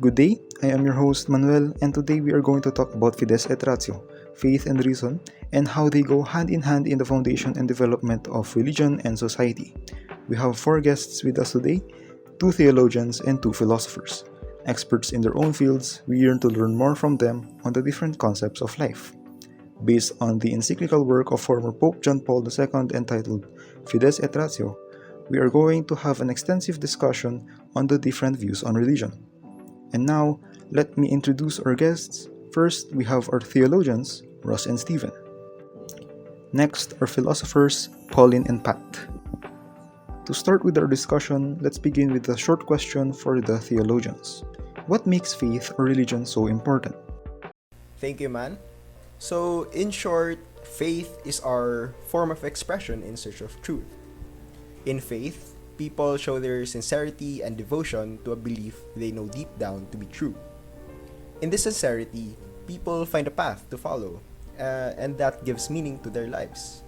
Good day, I am your host Manuel, and today we are going to talk about Fides et Ratio, faith and reason, and how they go hand in hand in the foundation and development of religion and society. We have four guests with us today, two theologians and two philosophers. Experts in their own fields, we yearn to learn more from them on the different concepts of life. Based on the encyclical work of former Pope John Paul II entitled Fides et Ratio, we are going to have an extensive discussion on the different views on religion. And now, let me introduce our guests. First, we have our theologians, Russ and Stephen. Next, our philosophers, Polyn and Pat. To start with our discussion, let's begin with a short question for the theologians. What makes faith or religion so important? Thank you, man. So, in short, faith is our form of expression in search of truth. In faith, people show their sincerity and devotion to a belief they know deep down to be true. In this sincerity, people find a path to follow, and that gives meaning to their lives.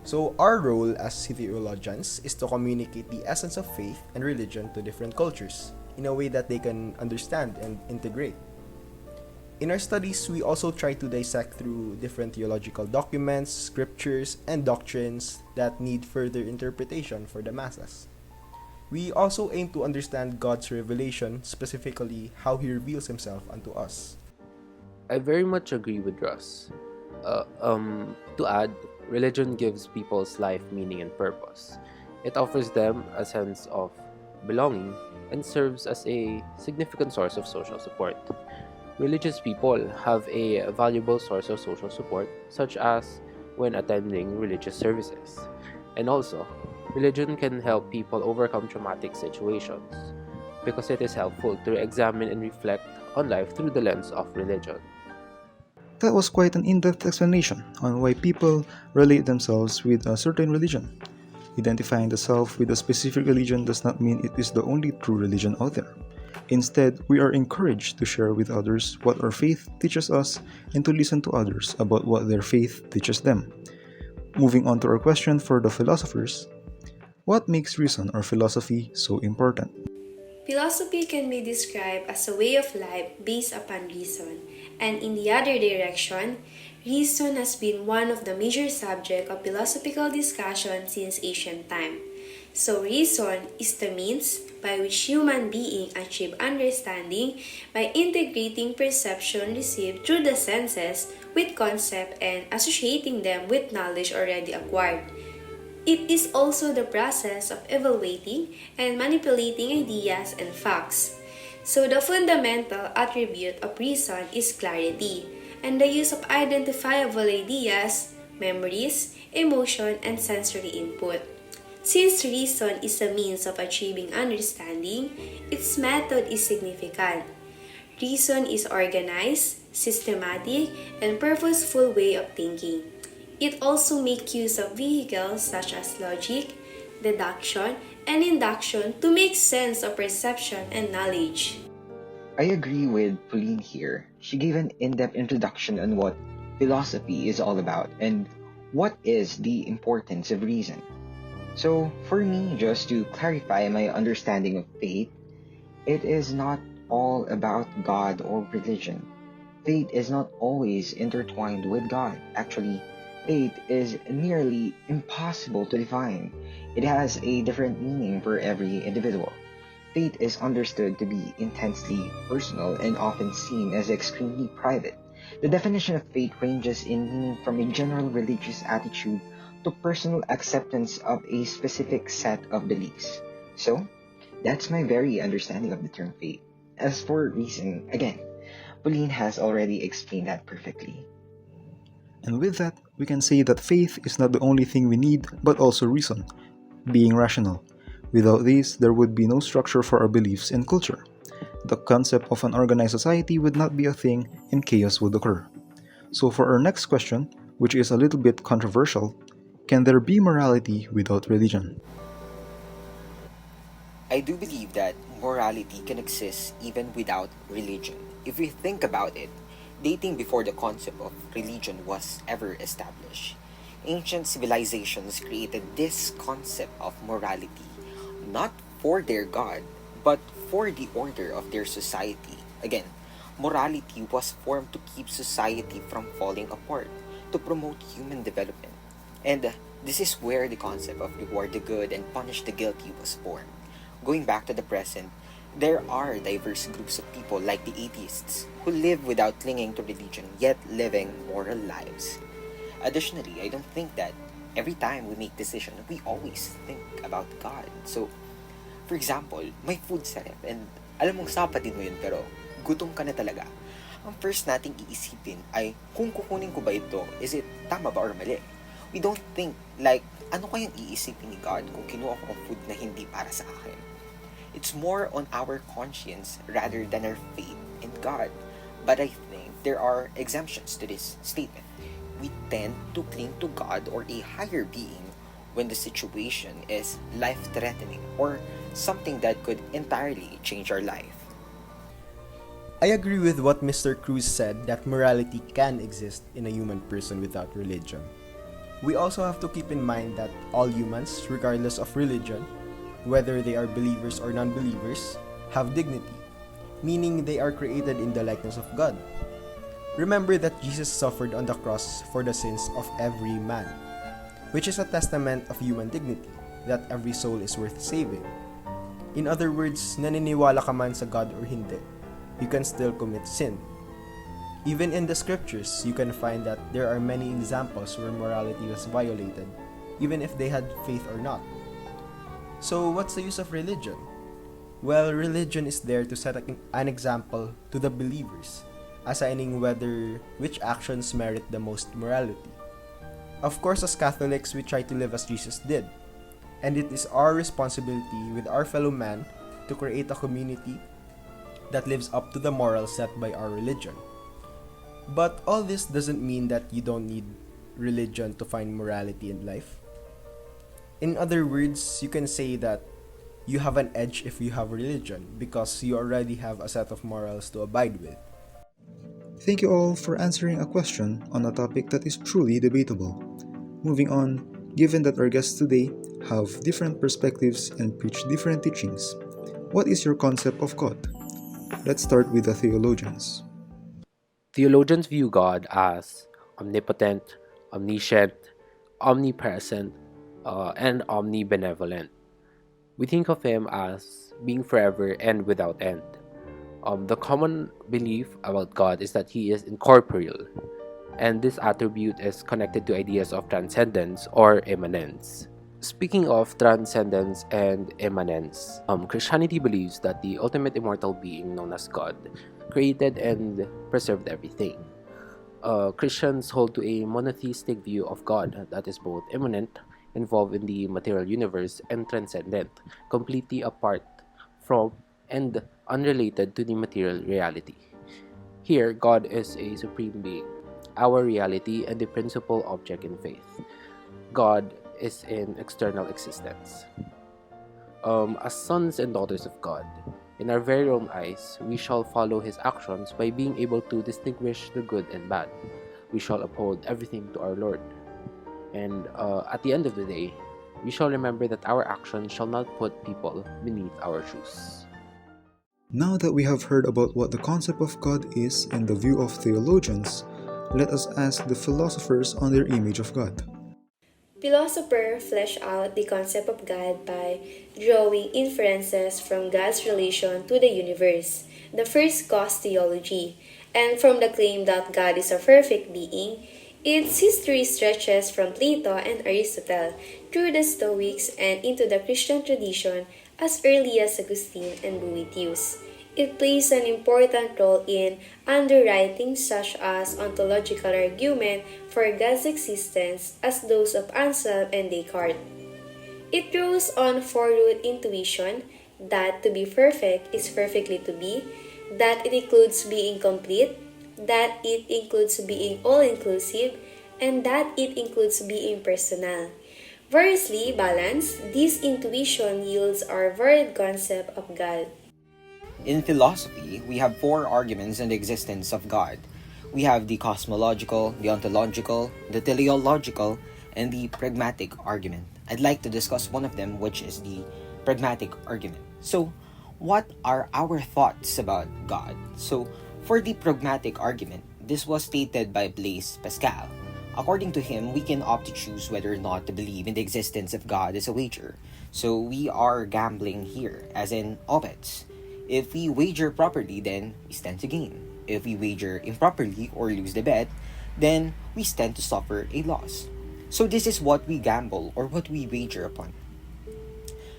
So, our role as theologians is to communicate the essence of faith and religion to different cultures in a way that they can understand and integrate. In our studies, we also try to dissect through different theological documents, scriptures, and doctrines that need further interpretation for the masses. We also aim to understand God's revelation, specifically how He reveals Himself unto us. I very much agree with Russ. To add, religion gives people's life meaning and purpose. It offers them a sense of belonging and serves as a significant source of social support. Religious people have a valuable source of social support, such as when attending religious services. And also, religion can help people overcome traumatic situations because it is helpful to examine and reflect on life through the lens of religion. That was quite an in-depth explanation on why people relate themselves with a certain religion. Identifying the self with a specific religion does not mean it is the only true religion out there. Instead, we are encouraged to share with others what our faith teaches us and to listen to others about what their faith teaches them. Moving on to our question for the philosophers, what makes reason or philosophy so important? Philosophy can be described as a way of life based upon reason, and in the other direction, reason has been one of the major subjects of philosophical discussion since ancient time. So reason is the means by which human beings achieve understanding by integrating perception received through the senses with concept and associating them with knowledge already acquired. It is also the process of evaluating and manipulating ideas and facts. So the fundamental attribute of reason is clarity, and the use of identifiable ideas, memories, emotion, and sensory input. Since reason is a means of achieving understanding, its method is significant. Reason is organized, systematic, and purposeful way of thinking. It also makes use of vehicles such as logic, deduction, and induction to make sense of perception and knowledge. I agree with Polyn here. She gave an in-depth introduction on what philosophy is all about and what is the importance of reason. So, for me, just to clarify my understanding of faith, it is not all about God or religion. Faith is not always intertwined with God. Actually, faith is nearly impossible to define. It has a different meaning for every individual. Faith is understood to be intensely personal and often seen as extremely private. The definition of faith ranges in meaning from a general religious attitude to personal acceptance of a specific set of beliefs. So, that's my very understanding of the term faith. As for reason, again, Polyn has already explained that perfectly. And with that, we can say that faith is not the only thing we need, but also reason, being rational. Without these, there would be no structure for our beliefs and culture. The concept of an organized society would not be a thing, and chaos would occur. So for our next question, which is a little bit controversial, can there be morality without religion? I do believe that morality can exist even without religion. If we think about it, dating before the concept of religion was ever established, ancient civilizations created this concept of morality, not for their God, but for the order of their society. Again, morality was formed to keep society from falling apart, to promote human development. And this is where the concept of reward the good and punish the guilty was formed. Going back to the present, there are diverse groups of people like the atheists who live without clinging to religion yet living moral lives. Additionally, I don't think that every time we make decision, we always think about God. So, for example, may food sa ref and alam mong sapatin mo yun pero gutom ka na talaga. Ang first nating iisipin ay kung kukunin ko ba ito, is it tama ba or mali? We don't think like ano kayang iisipin ni God kung kinuha ko ang food na hindi para sa akin. It's more on our conscience rather than our faith in God. But I think there are exemptions to this statement. We tend to cling to God or a higher being when the situation is life-threatening or something that could entirely change our life. I agree with what Mr. Cruz said that morality can exist in a human person without religion. We also have to keep in mind that all humans, regardless of religion, whether they are believers or non-believers, have dignity, meaning they are created in the likeness of God. Remember that Jesus suffered on the cross for the sins of every man, which is a testament of human dignity, that every soul is worth saving. In other words, naniniwala ka man sa God or hindi, you can still commit sin. Even in the scriptures, you can find that there are many examples where morality was violated, even if they had faith or not. So, what's the use of religion? Well, religion is there to set an example to the believers, assigning which actions merit the most morality. Of course, as Catholics, we try to live as Jesus did, and it is our responsibility with our fellow man to create a community that lives up to the morals set by our religion. But all this doesn't mean that you don't need religion to find morality in life. In other words, you can say that you have an edge if you have religion because you already have a set of morals to abide with. Thank you all for answering a question on a topic that is truly debatable. Moving on, given that our guests today have different perspectives and preach different teachings, what is your concept of God? Let's start with the theologians. Theologians view God as omnipotent, omniscient, omnipresent, and omnibenevolent. We think of Him as being forever and without end. The common belief about God is that He is incorporeal, and this attribute is connected to ideas of transcendence or immanence. Speaking of transcendence and immanence, Christianity believes that the ultimate immortal being known as God created and preserved everything. Christians hold to a monotheistic view of God that is both immanent, involved in the material universe, and transcendent, completely apart from and unrelated to the material reality. Here, God is a supreme being, our reality, and the principal object in faith. God is in external existence. As sons and daughters of God, in our very own eyes, we shall follow His actions by being able to distinguish the good and bad. We shall uphold everything to our Lord. And at the end of the day, we shall remember that our actions shall not put people beneath our shoes. Now that we have heard about what the concept of God is in the view of theologians, let us ask the philosophers on their image of God. Philosophers flesh out the concept of God by drawing inferences from God's relation to the universe, the first cause theology, and from the claim that God is a perfect being. Its history stretches from Plato and Aristotle through the Stoics and into the Christian tradition as early as Augustine and Boethius. It plays an important role in underwriting such as ontological argument for God's existence as those of Anselm and Descartes. It draws on four-root intuition that to be perfect is perfectly to be, that it includes being complete, that it includes being all-inclusive, and that it includes being personal. Variously balanced, this intuition yields our varied concept of God. In philosophy, we have four arguments on the existence of God. We have the cosmological, the ontological, the teleological, and the pragmatic argument. I'd like to discuss one of them, which is the pragmatic argument. So, what are our thoughts about God? So, for the pragmatic argument, this was stated by Blaise Pascal. According to him, we can opt to choose whether or not to believe in the existence of God as a wager. So we are gambling here, as in odds. If we wager properly, then we stand to gain. If we wager improperly or lose the bet, then we stand to suffer a loss. So this is what we gamble or what we wager upon.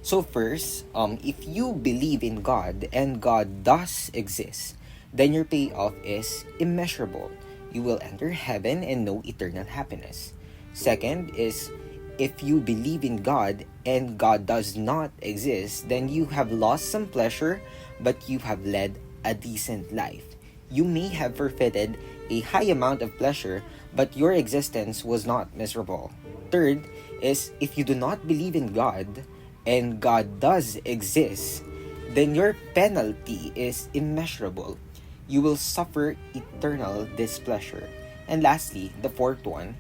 So first, if you believe in God and God does exist, then your payoff is immeasurable. You will enter heaven and know eternal happiness. Second is, if you believe in God and God does not exist, then you have lost some pleasure, but you have led a decent life. You may have forfeited a high amount of pleasure, but your existence was not miserable. Third is, if you do not believe in God and God does exist, then your penalty is immeasurable. You will suffer eternal displeasure. And lastly, the fourth one,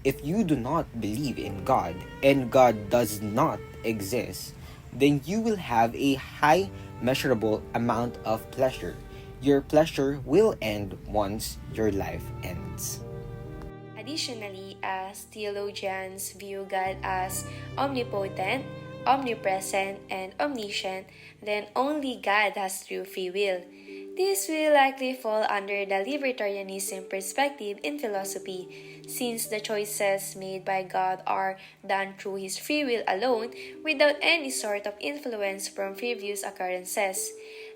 if you do not believe in God and God does not exist, then you will have a high measurable amount of pleasure. Your pleasure will end once your life ends. Additionally, as theologians view God as omnipotent, omnipresent, and omniscient, then only God has true free will. This will likely fall under the libertarianism perspective in philosophy, since the choices made by God are done through His free will alone without any sort of influence from previous occurrences.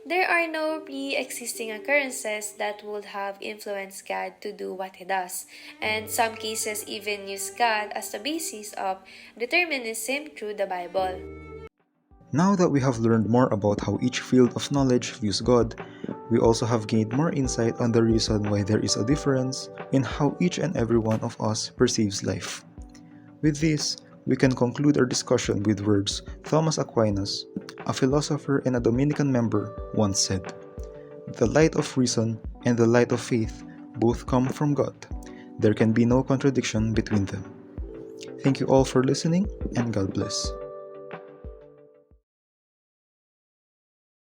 There are no pre-existing occurrences that would have influenced God to do what He does, and some cases even use God as the basis of determinism through the Bible. Now that we have learned more about how each field of knowledge views God, we also have gained more insight on the reason why there is a difference in how each and every one of us perceives life. With this, we can conclude our discussion with words Thomas Aquinas, a philosopher and a Dominican member, once said, "The light of reason and the light of faith both come from God. There can be no contradiction between them." Thank you all for listening, and God bless.